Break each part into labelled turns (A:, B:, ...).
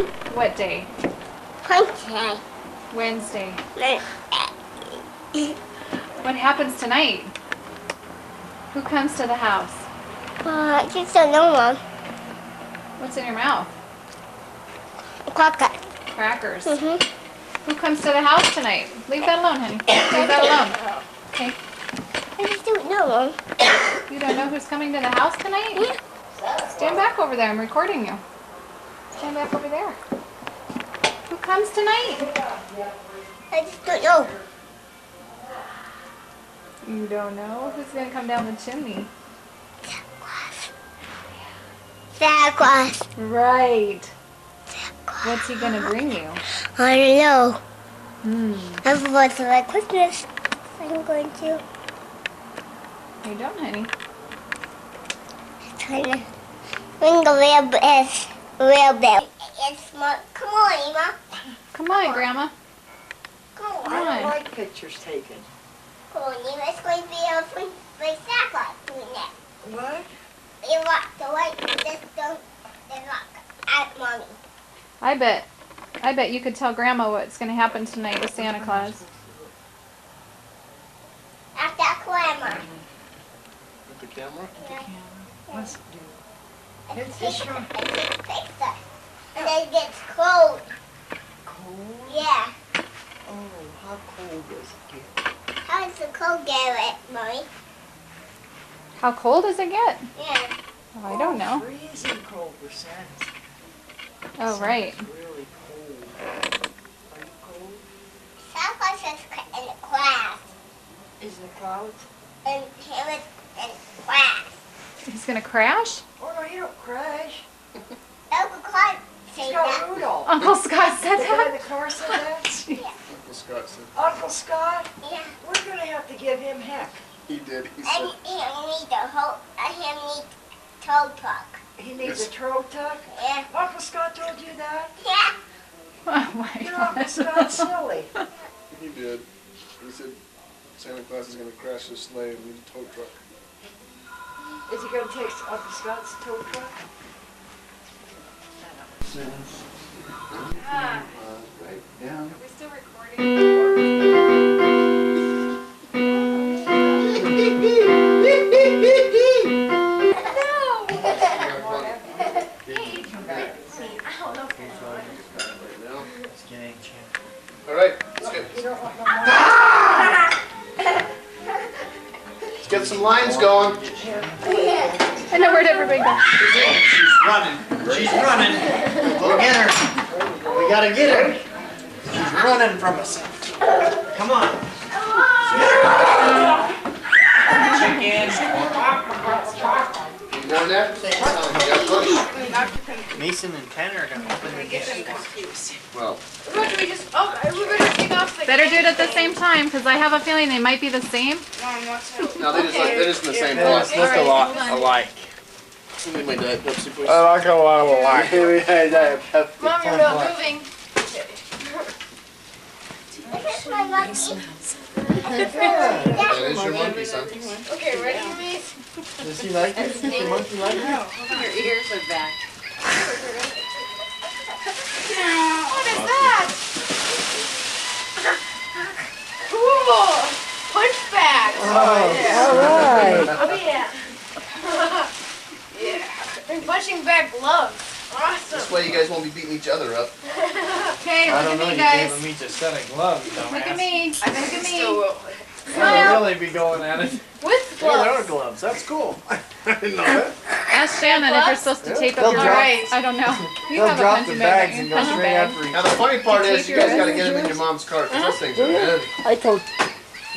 A: What day?
B: Wednesday.
A: Wednesday. What happens tonight? Who comes to the house?
B: I just don't know, Mom.
A: What's in your mouth?
B: Cracker.
A: Crackers.
B: Mm-hmm.
A: Who comes to the house tonight? Leave that alone, honey. Leave that alone. Okay.
B: I just don't know, Mom.
A: You don't know who's coming to the house tonight? Stand back over there. I'm recording you. Stand back over there. Who comes tonight?
B: I just don't know.
A: You don't know? Who's going to come down the chimney?
B: Santa Claus.
A: Right. What's he going to bring you?
B: I don't know.
A: Hmm.
B: What's my Christmas? I'm going to.
A: You don't, honey.
B: Trying to ring the real bell. It's smart. Come on, Emma.
A: Come on, Grandma.
B: Come on.
A: Come
C: I don't
A: on.
C: like pictures taken.
B: Come on, Emma. It's going to be a fun Santa Claus doing that.
C: What?
B: You rock the light. Just don't rock at Mommy.
A: I bet you could tell Grandma what's going to happen tonight with Santa Claus.
B: After Grandma.
D: With the camera?
C: Let's do.
B: It's
C: It's your
B: picture. And then it gets cold.
C: cold.
B: Yeah.
C: Oh, how cold does it get?
B: How does the cold get, Mommy?
A: How cold does it get?
B: Yeah.
A: Oh, I don't know.
C: Freezing cold for Santa.
A: Oh, right.
C: Santa's really cold. Are you cold?
B: Santa Claus is in the class.
C: Is it clouds?
B: And he was in class.
A: He's going to crash?
C: Oh no, you don't crash.
B: Uncle Claus
C: It's
B: said
C: got
B: that.
C: Rudolph.
A: Uncle Scott said
C: The guy in
A: that?
C: the car said that.
D: Uncle Scott said
C: Uncle Scott,
B: Yeah.
C: we're gonna have to give him heck.
D: he did. He
B: And
D: said
B: he need a tow truck.
C: He needs a tow truck.
B: Yeah.
C: Uncle Scott told you that?
B: Yeah.
A: Oh, my
C: Your Uncle
A: gosh.
C: Scott's silly.
D: he did. He said Santa Claus is gonna crash his sleigh and need a tow truck.
C: Is he gonna take Uncle Scott's tow truck?
D: Right down.
A: Are we still recording?
D: All right, let's get some lines going.
A: I know, where'd everybody go?
E: She's running. She's running. We'll get her. We gotta get her. She's running from us. Come on. Chicken.
D: You going there? You gotta push.
E: Mason and Tanner are gonna open the gate.
D: Well,
A: Better do it at the same time, because I have a feeling they might be the same.
D: no, they're just in the same
E: They
D: class.
E: just look a lot alike.
D: Somebody my Diet Pepsi, please.
E: I like a lot alike.
B: Mom, you're not moving. This is my monkey.
D: That is your monkey, son.
B: Okay, ready, Reese?
E: Does he like it? Does the monkey like it?
F: Your ears are back.
B: What is that? Cool! Punch bag!
C: All right.
B: Oh, yeah. Yeah. And punching bag gloves. Awesome.
D: This way you guys won't be beating each other up.
A: Okay,
E: I
A: look
E: don't
A: at
E: know.
A: me,
E: You
A: guys.
E: gave him each a set of gloves, dumbass.
A: Look at me. Look at me.
E: We'll really be going at it.
A: With
E: There are
A: gloves.
E: gloves. That's cool. I didn't know that.
A: Ask Shannon if you're supposed to tape up
E: They'll
A: your
E: drop-
A: wrists. I don't know. You
E: They'll
A: have a
E: drop
A: punching
E: the
A: bag.
E: bags
A: don't
E: and
A: you?
E: go
A: Punching
E: straight
A: bag.
E: after each
D: Now the funny part
A: You
D: is
A: tape
D: you
A: your
D: guys gotta
A: wrists?
D: get them in your mom's car, because those things are heavy.
C: I told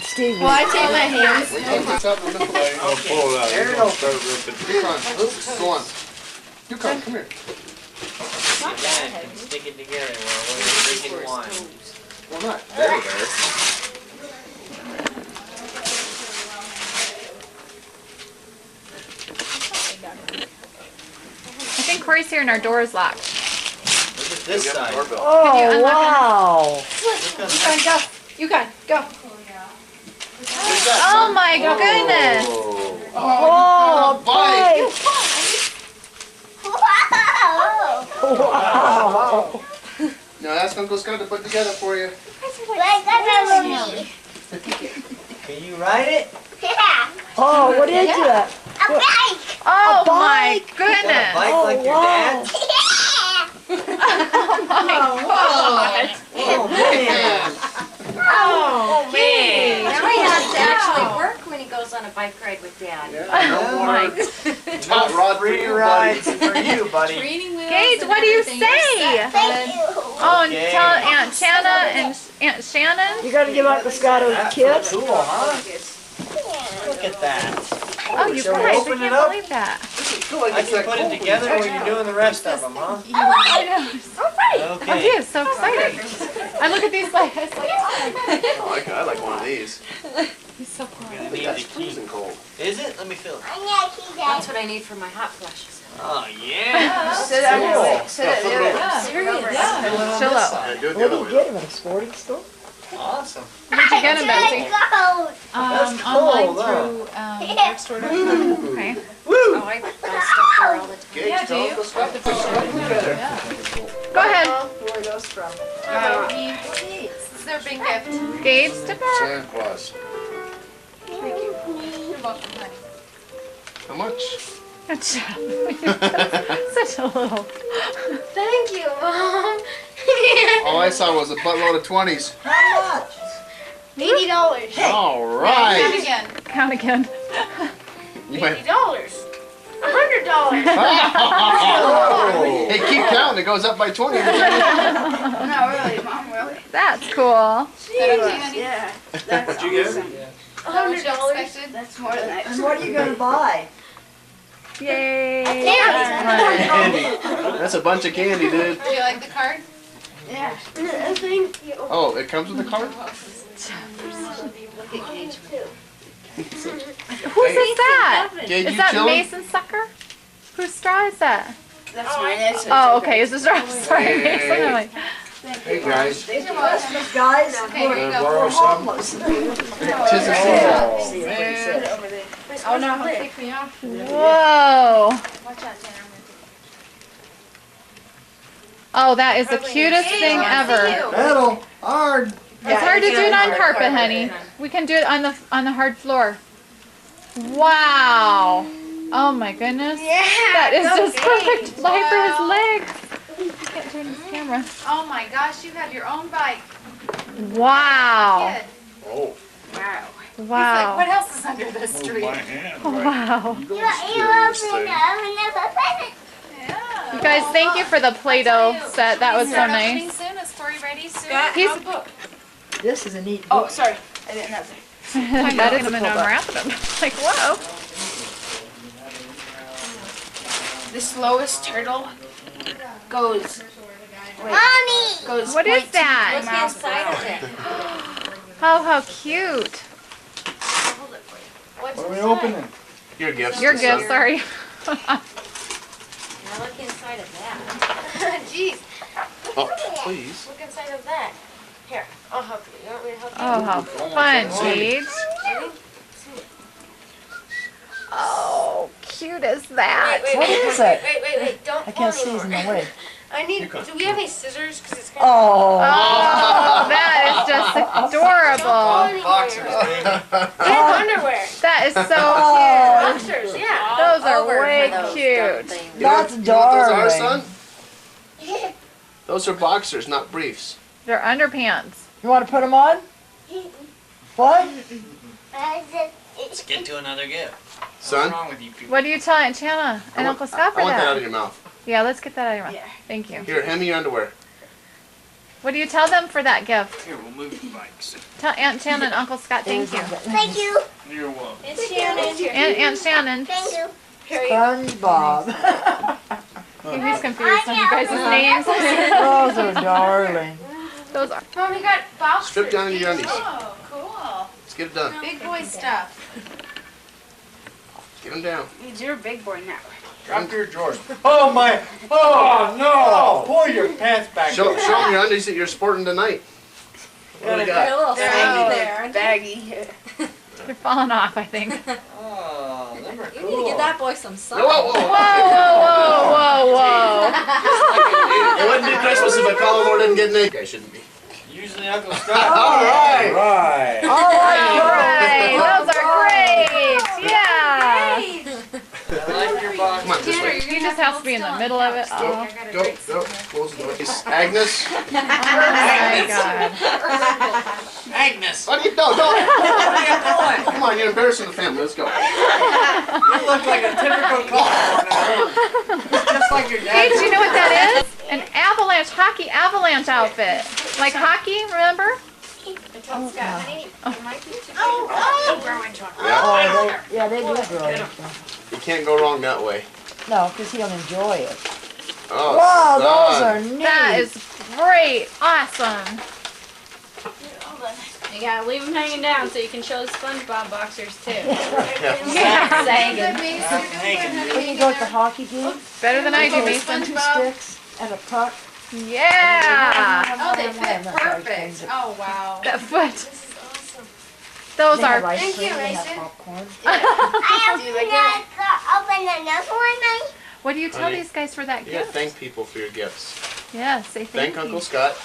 C: Steve.
B: Well, I take my hands.
D: Wait till it gets up and lift the leg.
E: I'll pull it out.
C: There it
E: Don't
C: goes.
E: start ripping.
D: Yukon, go on. Yukon, come here.
E: Stick it together. We're drinking wine.
D: Well, not there.
A: I think Corey's here and our door is locked.
E: Look at this side.
A: Can you
C: Oh,
A: unlock
C: wow.
B: You can go.
A: Oh my goodness!
C: Oh,
D: Bye.
C: bye.
B: Wow!
C: Wow.
D: Uncle Scott to put together for you.
B: Like a movie.
E: Can you ride it?
B: Yeah.
C: Oh, what is that?
B: A bike.
A: Oh my
E: You got a
A: goodness.
E: bike like your dad? Oh man.
C: Oh, man.
F: Now he has to actually work when he goes on a bike ride with Dad.
A: Oh my.
D: Hot rod for
E: Free
D: you,
E: rides
D: buddy.
E: for you, buddy.
A: Training wheels.
B: Gage,
A: and
B: what do you
A: everything. You're
B: say?
A: set,
B: Thank
A: bud.
B: you.
A: Oh, and
E: Okay.
A: tell Aunt Shanna and Aunt Shannon.
C: You gotta give Uncle Scott a
E: That's
C: kiss.
E: cool, huh? Look at that.
A: Oh, you
E: Shall we
A: guys, I
E: open it
A: can't
E: up?
A: believe that.
E: I can put it together when you're doing the rest of them, huh?
A: I know. Oh, he
E: Okay.
A: is so excited. I look at these like, it's like,
D: I like one of these.
A: he's so cool.
E: Gonna need the key.
D: Freezing cold.
E: Is it? Let me feel it.
B: I'm gonna keep
F: That's
B: that.
F: what I need for my hot flashes.
E: Oh yeah.
C: Sit on your leg. Sit
D: Yeah,
C: on
D: flip
C: your
D: it
C: leg.
D: over.
F: Serious?
E: Yeah.
A: Chill out.
D: Yeah, do it the
C: What
D: other
C: do you
D: way.
C: get him at a sporting store?
E: Awesome.
A: Where'd you get him, Betsy?
B: Go.
E: That's
A: Online
E: cool, huh?
A: through drugstore.com. Okay.
F: Oh, I buy stuff there all the time.
D: Gage,
A: Yeah, do
D: tell
A: you?
D: Uncle Scott to put together.
A: Go ahead.
C: Where are those from?
A: This is their big gift. Gage, step back.
D: Santa Claus.
A: You're welcome, honey.
D: How much?
A: Such a little.
B: Thank you, Mom.
D: All I saw was a buttload of 20s.
C: How much?
B: $80.
D: All
A: Count
D: right.
A: again. Count again.
D: You might-
B: $80. $100.
E: Oh.
D: Hey, keep counting. It goes up by 20 every time.
B: Not really, Mom, really.
A: That's cool.
B: Yeah.
D: What'd you get?
B: $100. That's more than I
C: And what are you gonna buy?
A: Yay.
D: Candy. That's a bunch of candy, dude.
A: Do you like the card?
B: Yeah. Thank you.
D: Oh, it comes with a card?
A: Whose is that?
D: Gage,
A: Is
D: you
A: that
D: chilling?
A: Mason Sucker? Whose straw is that?
B: That's mine. That's
A: Oh, okay. It's a straw. Sorry,
D: Hey.
A: Mason. I'm like,
D: Hey, guys.
C: These are Christmas, guys.
A: okay, here you go.
C: We're homeless.
D: Tis the season.
A: Oh no, take me off. Whoa. Oh, that is the cutest thing ever.
D: Metal. Hard.
A: It's hard to do it on carpet, honey. We can do it on the hard floor. Wow. Oh my goodness. That is just perfect light for his legs. I can't turn this camera.
G: Oh my gosh, you have your own bike.
A: Wow.
G: Kid.
D: Oh.
G: Wow. He's like, what
A: Wow.
G: else is under this tree?
A: Wow.
B: You open another present.
G: Yeah.
A: You guys, thank you for the Play-Doh set. That was so
G: Start
A: nice.
G: opening soon. Is Tori ready soon?
A: He's-
G: book.
C: This is a neat
B: Oh,
C: book.
B: sorry. I didn't have
A: that is him and unwrapping them. Like, whoa.
B: The slowest turtle goes. Wait, Mommy. goes.
A: What is
B: 0.2
A: that?
F: What's
B: miles per
F: inside
B: hour.
F: of it?
A: Oh, how cute.
F: What's
D: What are we
F: inside?
D: opening? Your gifts.
A: Your
D: to
A: gift,
D: son.
A: sorry.
F: Now look inside of that.
B: Jeez.
D: Oh, please.
F: Look inside of that. Here, I'll help you. You want me to help you?
A: Oh, how fun, Gage. Oh, cute is that?
C: What is it?
F: Wait. Don't
C: I
F: fall
C: can't see, he's in
F: anymore.
C: the way.
F: I need, do we have any scissors? Because it's kind
C: Oh.
A: Oh, that is just adorable.
D: Boxers.
F: of underwear.
A: That is so
C: Oh.
F: Boxers, yeah.
A: Those are
F: Over
A: way
F: for those
A: cute.
F: dumb things.
C: That's
D: You know what those are,
C: darling.
D: son? Those are boxers, not briefs.
A: cute. They're underpants.
C: You want to put them on? What?
E: Let's get to another gift.
D: Son,
E: What's wrong with you people?
A: What do you tell Aunt Shanna and Uncle Scott for
D: I want that out of
A: that?
D: your mouth.
A: Yeah, let's get that out of your mouth.
B: Yeah.
A: Thank you.
D: Here, hand me your underwear.
A: What do you tell them for that gift?
E: Here, we'll move the bikes.
A: Tell Aunt Shanna and Uncle Scott thank you.
B: Thank you.
E: You're welcome.
F: It's Shannon.
A: And Aunt Shannon.
B: Thank you.
C: SpongeBob.
A: He's confused on you guys' names.
C: Those are darling.
A: Those are.
G: Mom, you got boxers.
D: Strip down in your undies.
G: Oh, cool.
D: Let's get it done.
G: Big boy stuff.
D: Get them down.
B: You're a big boy now.
E: Drop your drawers. Oh my! Oh no! Pull your pants back.
D: Show them your undies that you're sporting tonight. What do we got?
F: little
B: Baggy
F: there.
B: Baggy.
A: They're falling off, I think.
E: Oh, them are
F: You
E: cool.
F: need to get that boy some sun.
D: Whoa, whoa,
A: Whoa, whoa, whoa, whoa, whoa.
D: It wouldn't be Christmas if a Collimore didn't get naked. I shouldn't be.
E: Usually Uncle Scott.
D: All right.
E: Right.
A: All right, those are great. Yeah.
E: I like your box.
D: Come on, this way.
A: You just have to be in the middle of it. Oh,
D: Go, go. Close the door. Agnes.
A: oh my God.
E: Agnes.
D: What are you doing? Don't. Come on, you're embarrassing the family. Let's go.
E: You look like a typical Collimore now. Just like your dad.
A: Hey, do you know what that is? An avalanche, hockey avalanche outfit. Like hockey, remember?
H: Yeah, they do grow.
D: You can't go wrong that way.
H: No, because he'll enjoy it.
D: Oh,
H: Wow,
D: son.
H: those are neat.
A: That is great. Awesome.
F: You gotta leave them hanging down so you can show the SpongeBob boxers too.
A: Yeah.
F: Sagan.
H: When you go to the hockey game,
A: Better than I do,
H: take
A: Mason.
H: 2 sticks and a puck.
A: Yeah.
G: Oh, they fit perfect. Oh, wow.
A: That foot. Those
H: They have
A: are.
H: ice
G: Thank
H: cream,
G: you,
H: they have
G: Mason.
H: popcorn.
B: I open another one, Mommy.
A: What do you tell
D: Honey,
A: these guys for that
D: You gotta
A: gift?
D: thank people for your gifts.
A: Yeah, say
D: Thank
A: thank you.
D: Uncle Scott.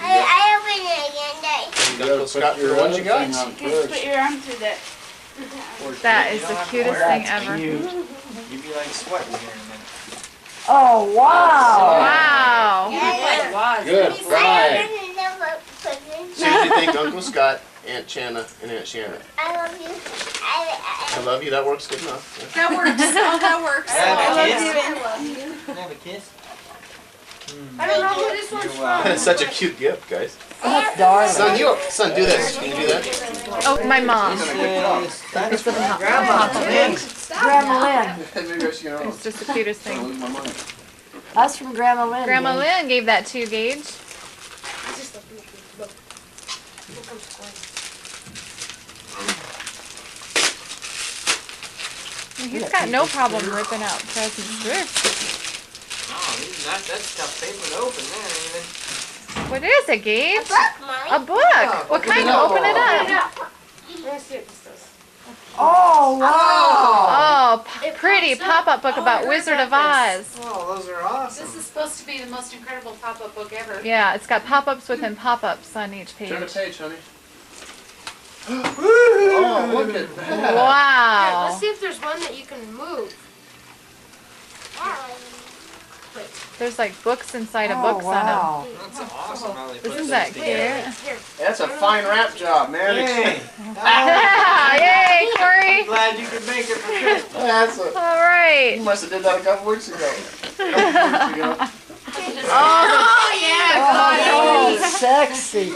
B: I open it again, Daddy.
D: Thank Uncle Scott for the ones you got.
G: Just put your arm through that.
A: That is the cutest thing ever.
E: Cute. You'd be like sweating here in a minute.
H: Oh, wow.
A: Wow.
D: Good.
B: I
D: Right.
B: open another present.
D: Susie, thank Uncle Scott, Aunt Shanna, and Aunt Shannon.
B: I love you.
D: I love you. That works good enough. Yeah.
G: That works. Oh, that works.
E: Have a kiss.
G: I love you.
E: Have a kiss.
G: I don't know who this one's from.
D: That's such a cute gift, guys.
H: That's darling.
D: Son, do this. Can you do that?
A: Oh, my mom.
E: That's from Grandma.
H: Grandma Lynn.
D: Maybe I should get
A: It's just the cutest thing.
D: lose my mind.
H: That's from Grandma Lynn.
A: Grandma
H: Gage.
A: Lynn gave that to you, Gage. He's got no problem ripping out presents. Sure.
E: Oh, that's tough paper to open there, even.
A: What is it, Gage?
B: Look, Mommy.
A: A book. What kind? Open it up.
H: Oh, wow.
A: Oh, pretty pop-up book about Wizard of Oz.
E: Oh, those are awesome.
G: This is supposed to be the most incredible pop-up book ever.
A: Yeah, it's got pop-ups within pop-ups on each page.
D: Turn the page, honey. Oh, look at that.
A: Wow.
G: Let's see if there's one that you can move.
A: There's like books inside of
H: Oh,
A: books
H: wow.
E: That's awesome how they put
A: Isn't
E: those
A: that
E: together.
A: cute?
D: That's a fine wrap job, man.
E: Hey,
A: Yay, Corey.
E: glad you could make it for Christmas.
D: That's a,
A: All right.
D: you must have did that a couple weeks ago.
G: Oh, yeah.
H: Oh, sexy.
G: You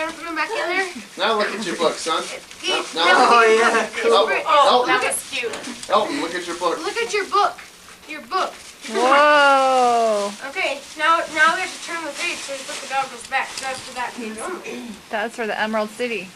G: ever put them back in there?
D: Now look at your book, son. Now,
E: Oh, yeah.
G: Oh, that
D: Elton,
G: was cute.
D: Elton, look at your book.
G: Look at your book. Your book.
A: Whoa.
G: Okay, now we have to turn the page so we put the goggles back. That's for that page only.
A: That's for the Emerald City.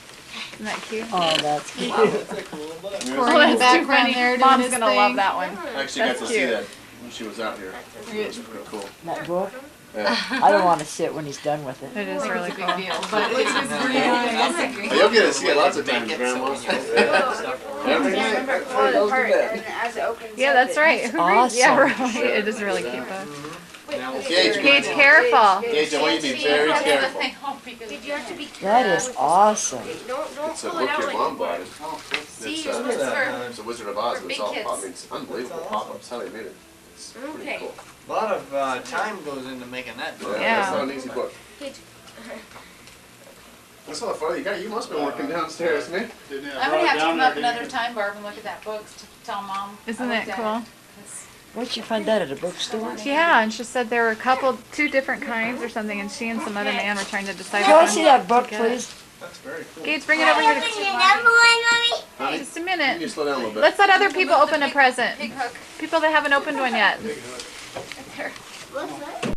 A: Isn't that cute?
H: Oh, that's cute.
A: Oh, that's too funny. Mom's gonna love that one.
D: I actually got
A: That's
D: to see
A: cute.
D: that when she was out here. It was pretty cool.
H: That book.
D: Yeah.
H: I don't want to sit when he's done with it.
A: It is really cool.
G: But it's just
D: But you'll get to see it lots of times, Grandma. Every night. Before it goes to bed.
A: Yeah, that's right.
H: Awesome.
A: Yeah, really. It is a really cute book.
D: Gage,
A: Gage, careful.
D: Gage, I want you to be very careful.
G: Did you have to be
H: That
G: careful?
H: is awesome.
G: Don't
D: It's a
G: pull it
D: book
G: out
D: your
G: like
D: mom bought.
G: See,
D: It's,
G: it's for
D: it's a Wizard of Oz.
G: For
D: It's
G: big
D: all,
G: kids.
D: I mean, it's unbelievable pop-ups. How they made it. It's pretty
G: Okay.
D: cool.
E: A lot of time goes into making that book.
A: Yeah.
D: That's not an easy book. That's not funny. You must have been working downstairs, man.
I: I'm gonna have to come up another time, Barb, and look at that book to tell Mom.
A: Isn't
I: I
A: that
I: looked at
A: cool?
I: it.
H: Where'd you find that, at a bookstore?
A: Yeah, and she said there were two different kinds or something, and she and some other man were trying to decide.
H: Can I
A: which
H: see
A: one
H: that book,
A: to get.
H: please?
E: That's very cool.
A: Gage, bring it over here.
B: Open another one, Mommy.
D: Honey,
A: Just a
D: you
A: minute.
D: need to slow down a little bit.
A: Let's let other people open a present.
G: big hook.
A: People that haven't opened one yet.
G: There.